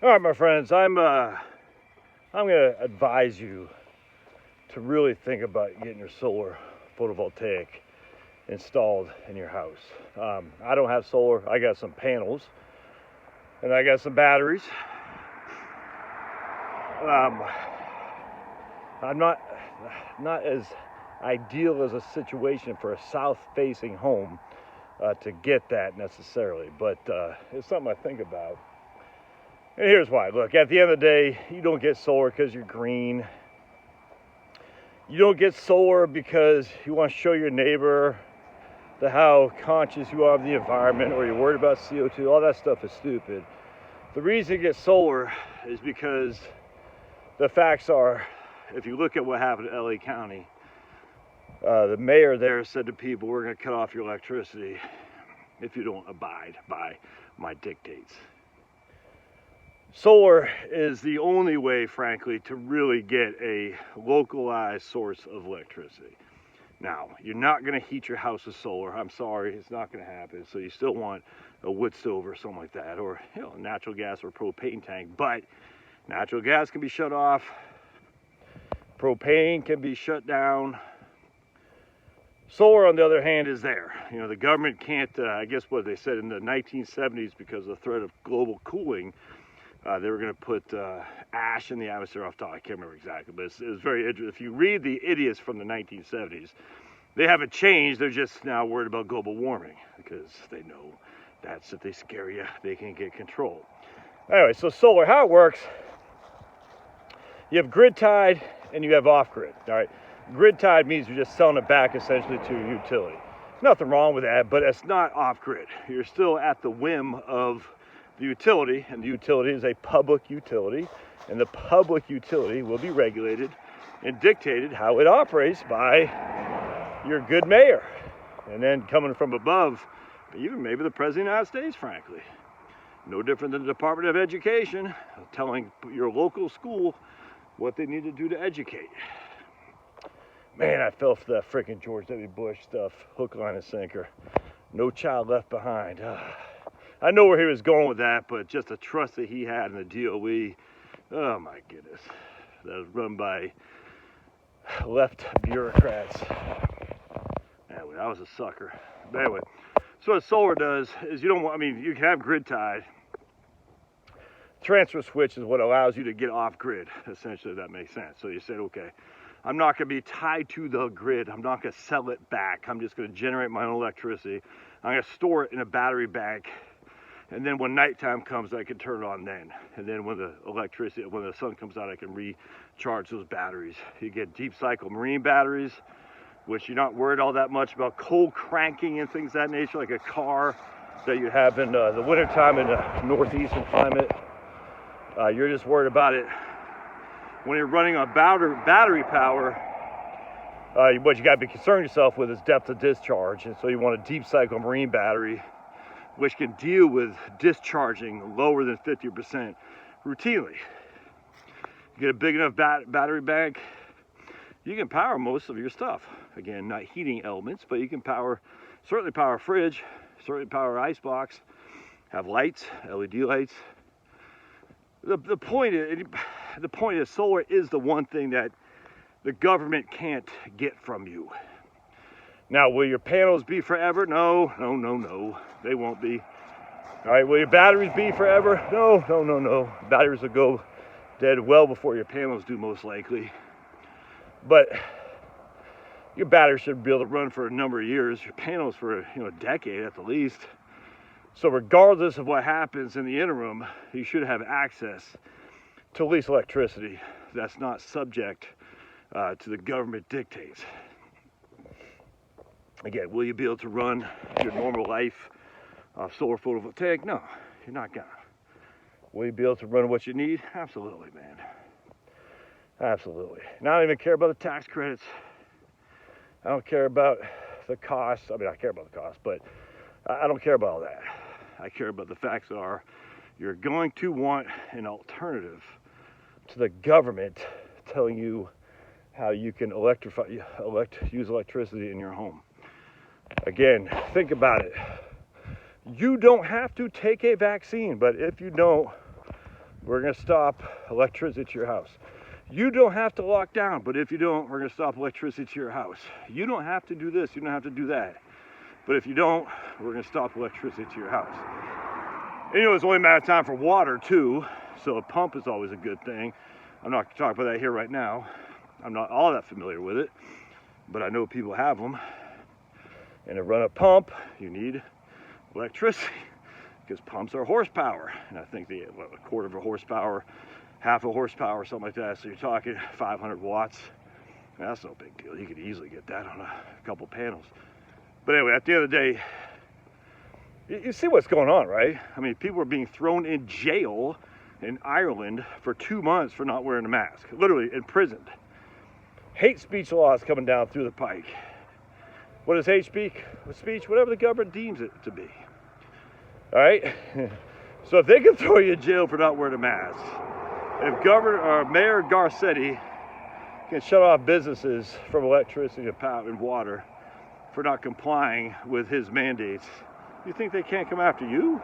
All right, my friends, I'm going to advise you to really think about getting your solar photovoltaic installed in your house. I don't have solar. I got some panels and I got some batteries. I'm not as ideal as a situation for a south-facing home to get that necessarily, but it's something I think about. And here's why. Look, at the end of the day, you don't get solar because you're green. You don't get solar because you want to show your neighbor how conscious you are of the environment, or you're worried about CO2. All that stuff is stupid. The reason you get solar is because the facts are, if you look at what happened in LA County, the mayor there said to people, we're going to cut off your electricity if you don't abide by my dictates. Solar is the only way, frankly, to really get a localized source of electricity. Now, you're not going to heat your house with solar. I'm sorry, it's not going to happen. So you still want a wood stove or something like that, or natural gas or propane tank. But natural gas can be shut off. Propane can be shut down. Solar, on the other hand, is there. The government can't, I guess what they said in the 1970s, because of the threat of global cooling, they were going to put ash in the atmosphere off top. I can't remember exactly, but it was very interesting. If you read the idiots from the 1970s, they haven't changed. They're just now worried about global warming because they know that's if they scare you, they can get control. Anyway, so solar, how it works, you have grid tied and you have off grid. All right, grid tied means you're just selling it back essentially to your utility. Nothing wrong with that, but it's not off grid. You're still at the whim of the utility, and the utility is a public utility, and the public utility will be regulated and dictated how it operates by your good mayor, and then coming from above, even maybe the President of the United States, frankly. No different than the Department of Education telling your local school what they need to do to educate. Man, I fell for that freaking George W. Bush stuff, hook, line, and sinker. No child left behind. I know where he was going with that, but just the trust that he had in the DOE, oh my goodness, that was run by left bureaucrats. Anyway, I was a sucker. But anyway, so what solar does is you can have grid tied. Transfer switch is what allows you to get off grid, essentially, if that makes sense. So you said, okay, I'm not going to be tied to the grid. I'm not going to sell it back. I'm just going to generate my own electricity. I'm going to store it in a battery bank. And then when nighttime comes, I can turn it on then. And then when the sun comes out, I can recharge those batteries. You get deep cycle marine batteries, which you're not worried all that much about cold cranking and things of that nature, like a car that you have in the wintertime in the northeastern climate. You're just worried about it when you're running on battery power. What you got to be concerned yourself with is depth of discharge. And so you want a deep cycle marine battery, which can deal with discharging lower than 50% routinely. You get a big enough battery bank, you can power most of your stuff. Again, not heating elements, but you can certainly power a fridge, certainly power an icebox, have lights, LED lights. The point is solar is the one thing that the government can't get from you. Now, will your panels be forever? No. They won't be. All right, will your batteries be forever? No. Batteries will go dead well before your panels do, most likely. But your battery should be able to run for a number of years. Your panels for a decade at the least. So regardless of what happens in the interim, you should have access to at least electricity that's not subject to the government dictates. Again, will you be able to run your normal life off solar photovoltaic? No, you're not gonna. Will you be able to run what you need? Absolutely, man. Absolutely. And I don't even care about the tax credits. I don't care about the costs. I care about the costs, but I don't care about all that. I care about the facts that are, you're going to want an alternative to the government telling you how you can use electricity in your home. Again, think about it. You don't have to take a vaccine, but if you don't, we're going to stop electricity to your house. You don't have to lock down, but if you don't, we're going to stop electricity to your house. You don't have to do this, you don't have to do that. But if you don't, we're going to stop electricity to your house. And it's only a matter of time for water too, so a pump is always a good thing. I'm not going to talk about that here right now. I'm not all that familiar with it, but I know people have them. And to run a pump, you need electricity, because pumps are horsepower. And I think a quarter of a horsepower, half a horsepower, something like that. So you're talking 500 watts. That's no big deal. You could easily get that on a couple panels. But anyway, at the end of the day, you see what's going on, right? I mean, people are being thrown in jail in Ireland for 2 months for not wearing a mask. Literally imprisoned. Hate speech laws coming down through the pike. What is hate speech? Whatever the government deems it to be. All right? So if they can throw you in jail for not wearing a mask, if Governor or Mayor Garcetti can shut off businesses from electricity and power and water for not complying with his mandates, you think they can't come after you?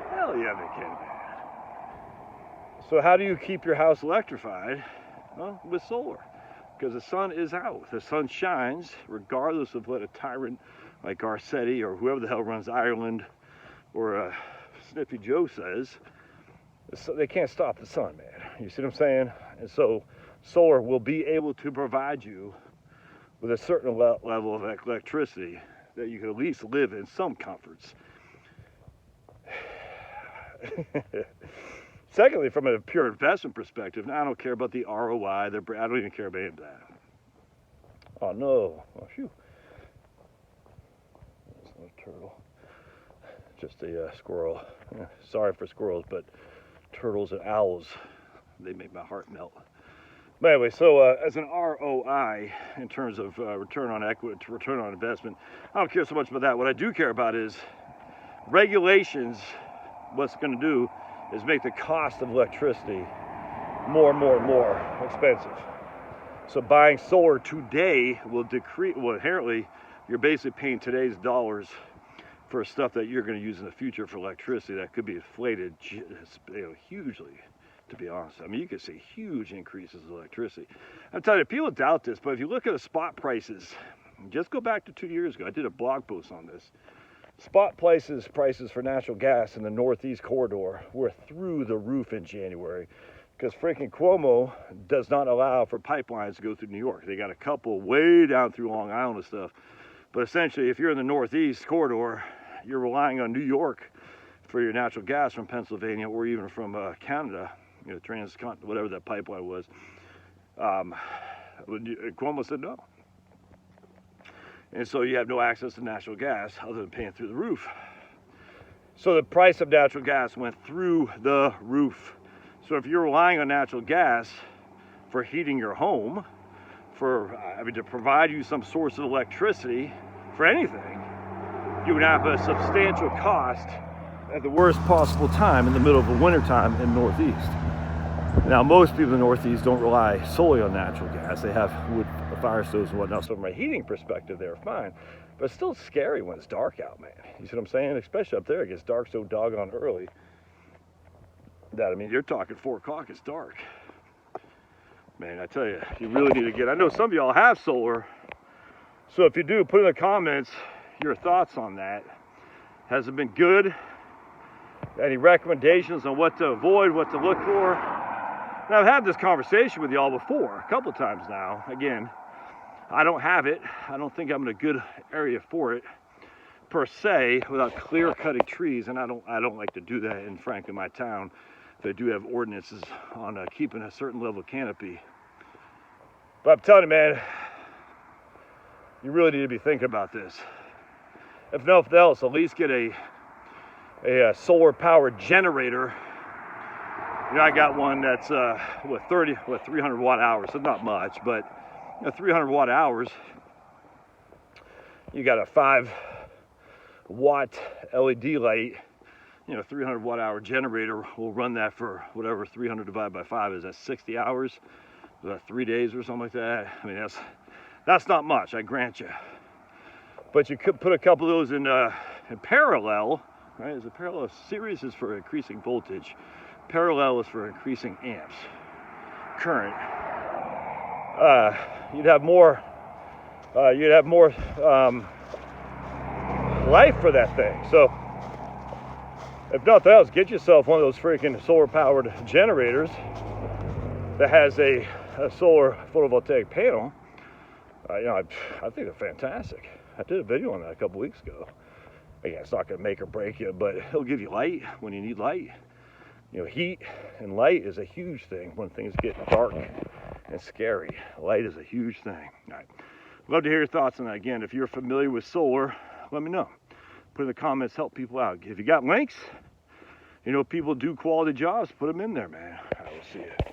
Hell yeah, they can. So how do you keep your house electrified? Well, with solar. Because the sun is out. The sun shines regardless of what a tyrant like Garcetti or whoever the hell runs Ireland or Sniffy Joe says. So they can't stop the sun, man. You see what I'm saying? And so solar will be able to provide you with a certain level of electricity that you can at least live in some comforts. Secondly, from a pure investment perspective, now I don't care about the ROI. I don't even care about any of that. Oh no! Oh, phew. That's not a turtle. Just a squirrel. Sorry for squirrels, but turtles and owls, they make my heart melt. But anyway, so as an ROI in terms of return on equity, return on investment, I don't care so much about that. What I do care about is regulations. What's it going to do is make the cost of electricity more and more expensive. So buying solar today will decrease. Well, inherently, you're basically paying today's dollars for stuff that you're going to use in the future for electricity that could be inflated, hugely. To be honest, I mean, you could see huge increases in electricity. I'm telling you, people doubt this, but if you look at the spot prices, just go back to 2 years ago. I did a blog post on this. Spot prices for natural gas in the Northeast corridor were through the roof in January because freaking Cuomo does not allow for pipelines to go through New York. They got a couple way down through Long Island and stuff. But essentially, if you're in the Northeast corridor, you're relying on New York for your natural gas from Pennsylvania or even from Canada, Transcontinental, whatever that pipeline was. Cuomo said no. And so you have no access to natural gas other than paying through the roof. So the price of natural gas went through the roof. So if you're relying on natural gas for heating your home, to provide you some source of electricity for anything, you would have a substantial cost at the worst possible time in the middle of the winter time in the Northeast. Now, most people in the Northeast don't rely solely on natural gas. They have wood fire stoves and whatnot. So from a heating perspective, they're fine. But it's still scary when it's dark out, man. You see what I'm saying? Especially up there, it gets dark so doggone early. You're talking 4 o'clock, it's dark. Man, I tell you, you really need to I know some of y'all have solar. So if you do, put in the comments your thoughts on that. Has it been good? Any recommendations on what to avoid, what to look for? Now, I've had this conversation with y'all before, a couple times now. Again, I don't have it. I don't think I'm in a good area for it, per se, without clear-cutting trees, and I don't like to do that in, frankly, my town. They do have ordinances on keeping a certain level of canopy. But I'm telling you, man, you really need to be thinking about this. If nothing else, at least get a solar-powered generator. I got one that's 300 watt hours. So not much, but 300 watt hours. You got a 5 watt LED light. 300 watt hour generator will run that for whatever 300 divided by 5 is. That's 60 hours, about 3 days or something like that. I mean, that's not much, I grant you. But you could put a couple of those in parallel, right? As a parallel series is for increasing voltage. Parallel is for increasing amps. Current. You'd have more life for that thing. So if nothing else, get yourself one of those freaking solar powered generators that has a solar photovoltaic panel. I think they're fantastic. I did a video on that a couple weeks ago. Again, it's not going to make or break you, but it'll give you light when you need light. Heat and light is a huge thing when things get dark and scary. Light is a huge thing. All right. Love to hear your thoughts on that. Again, if you're familiar with solar, let me know. Put in the comments, help people out. If you got links, people do quality jobs, put them in there, man. I will see you.